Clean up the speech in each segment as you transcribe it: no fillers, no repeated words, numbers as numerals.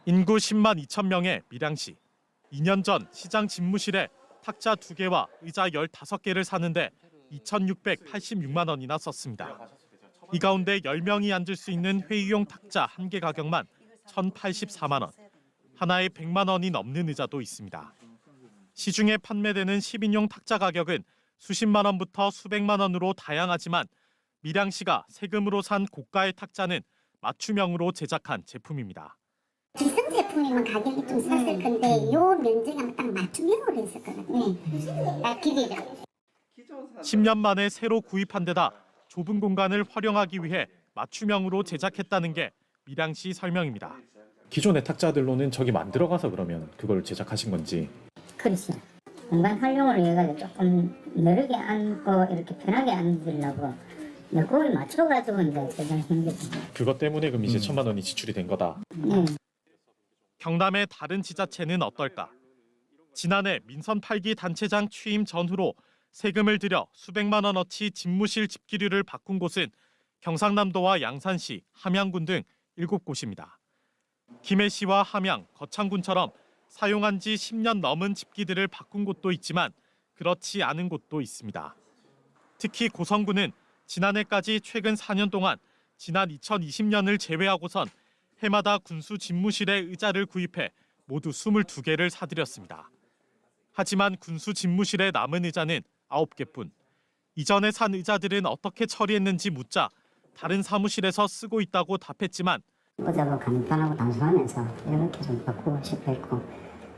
인구 10만 2천 명의 밀양시. 2년 전 시장 집무실에 탁자 2개와 의자 15개를 사는데 2,686만 원이나 썼습니다. 이 가운데 10명이 앉을 수 있는 회의용 탁자 1개 가격만 1,084만 원. 하나에 100만 원이 넘는 의자도 있습니다. 시중에 판매되는 10인용 탁자 가격은 수십만 원부터 수백만 원으로 다양하지만 밀양시가 세금으로 산 고가의 탁자는 맞춤형으로 제작한 제품입니다. 비싼 제품이면 가격이 좀 쌌을 건데 요 면적이 딱 맞춤형으로 했었거든요. 딱 기대죠. 10년 만에 새로 구입한 데다 좁은 공간을 활용하기 위해 맞춤형으로 제작했다는 게 밀양시 설명입니다. 기존의 탁자들로는 저기 만들어가서 그러면 그걸 제작하신 건지. 그렇죠. 공간 활용을 위해서 조금 넓게 앉고 이렇게 편하게 앉으려고 그걸 맞춰가지고 이제 제작한 거죠. 그것 때문에 그럼 이제 1,000만 원이 지출이 된 거다. 네. 경남의 다른 지자체는 어떨까? 지난해 민선 8기 단체장 취임 전후로 세금을 들여 수백만 원어치 집무실 집기류를 바꾼 곳은 경상남도와 양산시, 함양군 등 7곳입니다. 김해시와 함양, 거창군처럼 사용한 지 10년 넘은 집기들을 바꾼 곳도 있지만 그렇지 않은 곳도 있습니다. 특히 고성군은 지난해까지 최근 4년 동안 지난 2020년을 제외하고선 해마다 군수 집무실에 의자를 구입해 모두 22개를 사들였습니다. 하지만 군수 집무실에 남은 의자는 9개뿐. 이전에 산 의자들은 어떻게 처리했는지 묻자 다른 사무실에서 쓰고 있다고 답했지만 의자도 간단하고 단순하면서 이렇게 좀 바꾸고 싶어 했고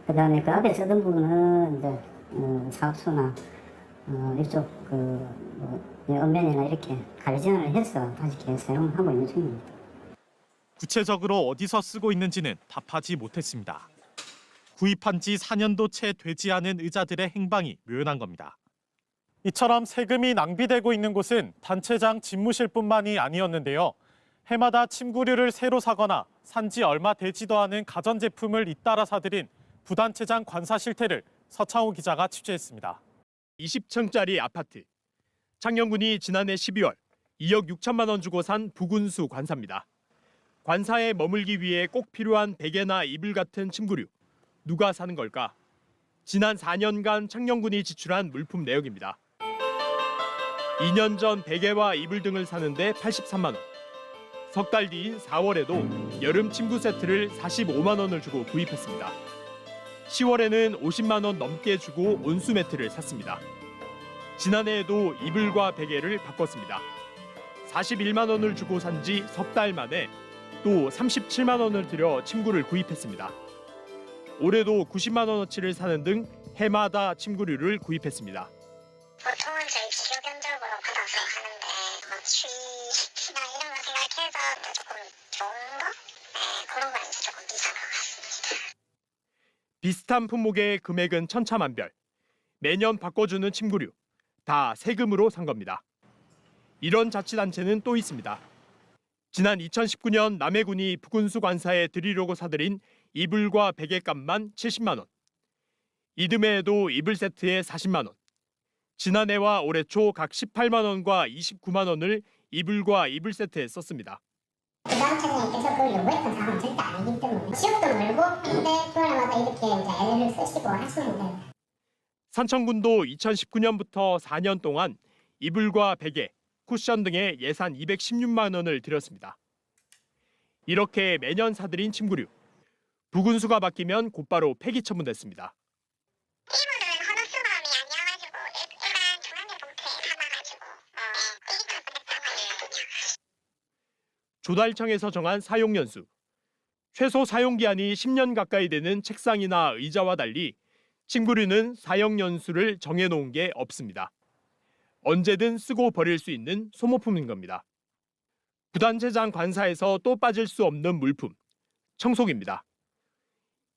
그다음에 그 앞에 쓰던 부분은 이제 사업소나 이쪽 언면이나 이렇게 갈증을 해서 다시 사용하고 있는 중입니다. 구체적으로 어디서 쓰고 있는지는 답하지 못했습니다. 구입한 지 4년도 채 되지 않은 의자들의 행방이 묘연한 겁니다. 이처럼 세금이 낭비되고 있는 곳은 단체장 집무실뿐만이 아니었는데요. 해마다 침구류를 새로 사거나 산지 얼마 되지도 않은 가전제품을 잇따라 사들인 부단체장 관사 실태를 서창호 기자가 취재했습니다. 20층짜리 아파트. 창녕군이 지난해 12월 2억 6천만 원 주고 산 부군수 관사입니다. 관사에 머물기 위해 꼭 필요한 베개나 이불 같은 침구류. 누가 사는 걸까? 지난 4년간 창녕군이 지출한 물품 내역입니다. 2년 전 베개와 이불 등을 사는데 83만 원. 석 달 뒤인 4월에도 여름 침구 세트를 45만 원을 주고 구입했습니다. 10월에는 50만 원 넘게 주고 온수 매트를 샀습니다. 지난해에도 이불과 베개를 바꿨습니다. 41만 원을 주고 산 지 석 달 만에 또 37만 원을 들여 침구를 구입했습니다. 올해도 90만 원어치를 사는 등 해마다 침구류를 구입했습니다. 보통은 저희 비교 견적으로 받아서 하는데 취나 이런 거 생각해서 조금 좋은 거? 네, 그런 거에서 조금 비싼 것 같습니다. 비슷한 품목의 금액은 천차만별. 매년 바꿔주는 침구류. 다 세금으로 산 겁니다. 이런 자치단체는 또 있습니다. 지난 2019년 남해군이 부군수 관사에 드리려고 사들인 이불과 베개값만 70만 원. 이듬해에도 이불 세트에 40만 원. 지난해와 올해 초 각 18만 원과 29만 원을 이불과 이불 세트에 썼습니다. 부단체장님께서 그걸 요구했던 사항은 절대 아니기 때문에 지역도 멀고 근데 그날마다 이렇게 이제 애를 쓰시고 하시는데 산청군도 2019년부터 4년 동안 이불과 베개, 쿠션 등의 예산 216만 원을 들였습니다. 이렇게 매년 사들인 침구류. 부군수가 바뀌면 곧바로 폐기 처분됐습니다. 이분은 헌옷수감이 아니어가지고 일반 중앙대 봉투에 담아가지고 조달청에서 정한 사용연수. 최소 사용기한이 10년 가까이 되는 책상이나 의자와 달리 침구류는 사용연수를 정해놓은 게 없습니다. 언제든 쓰고 버릴 수 있는 소모품인 겁니다. 부단체장 관사에서 또 빠질 수 없는 물품, 청소기입니다.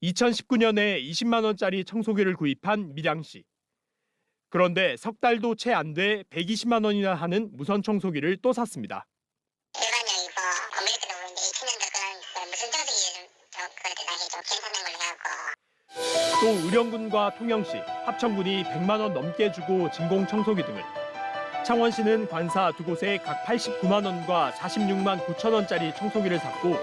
2019년에 20만 원짜리 청소기를 구입한 밀양시. 그런데 석 달도 채 안 돼 120만 원이나 하는 무선 청소기를 또 샀습니다. 일반적이고 아무래도 모르는데 20년도 그런 무슨 청소기는 그때 당시 좀 괜찮은 걸로 해갖고 또 의령군과 통영시, 합천군이 100만 원 넘게 주고 진공 청소기 등을, 창원시는 관사 두 곳에 각 89만 원과 46만 9천 원짜리 청소기를 샀고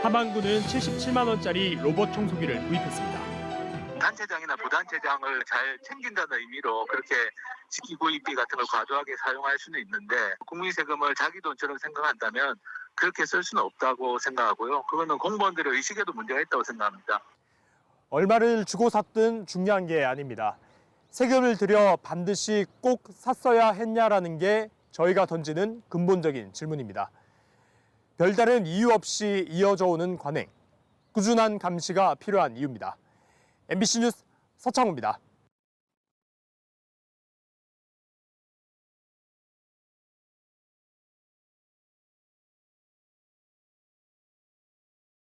함안군은 77만 원짜리 로봇 청소기를 구입했습니다. 단체장이나 부단체장을 잘 챙긴다는 의미로 그렇게 직기구입비 같은 걸 과도하게 사용할 수는 있는데 국민 세금을 자기 돈처럼 생각한다면 그렇게 쓸 수는 없다고 생각하고요. 그거는 공무원들의 의식에도 문제가 있다고 생각합니다. 얼마를 주고 샀든 중요한 게 아닙니다. 세금을 들여 반드시 꼭 샀어야 했냐라는 게 저희가 던지는 근본적인 질문입니다. 별다른 이유 없이 이어져 오는 관행, 꾸준한 감시가 필요한 이유입니다. MBC 뉴스 서창호입니다.